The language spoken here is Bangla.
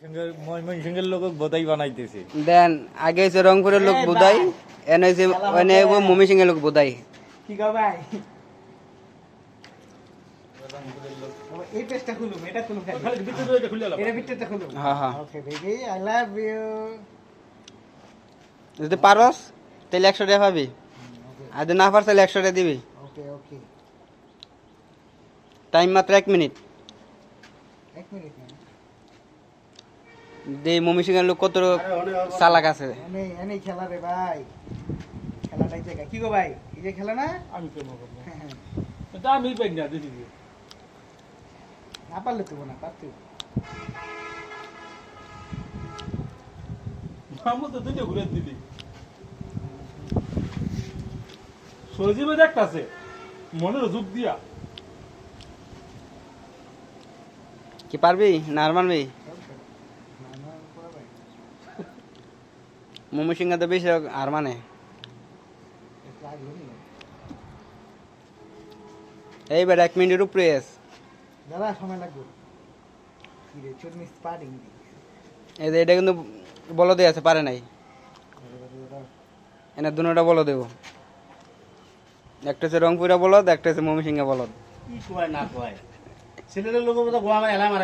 ময়মনসিংহের লোক বোধাই বানাইতেছে। দেন আগে হচ্ছে রংপুরের লোক বোধাই, এনে হচ্ছে এনে ময়মনসিংহের লোক বোধাই। কি গো ভাই, এই পেজটা খুলুম, এটা খুলুম, খালি ভিতরে এটা খুলে দাও। এটা ভিতরটা খুলুম। হ্যাঁ হ্যাঁ, okay baby, I love you. যদি পারস তাহলে 100 টাকা পাবি, আর যদি না পারস তাহলে 100 টাকা দিবি। ওকে ওকে, টাইম মাত্র 1 মিনিট। 1 মিনিট না, যে ময়মনসিংহের লোক কত চালাক আছে। এনে খেলা রে ভাই, খেলাটাই জায়গা। কি গো ভাই, এই যে খেলা না, আমি কেমন করবো হ্যাঁ হ্যাঁ, এটা আমি পাই না দিদি। না পারলে তো না পারতে। মামু তো দুটো ঘুরে দিবি। সজীবে দেখতাছে মনের যুগ দিয়া। কি পারবি না আর মানবি? ময়মনসিংহে তো বেশি আর মানে। এইবার 1 মিনিটের উপরে আছে। দাদা সময় লাগবে। কি রে চুরমিস পাডিং, এই যে এটা কিন্তু বলদে আছে, পারে নাই। এনে দুটোটা বলদ দেবো, একটা হচ্ছে রংপুরা বলদ, একটা হচ্ছে ময়মনসিংহে বলদ। কি কয় না কয় ছেলেদের লোক গোয়া এলাম আর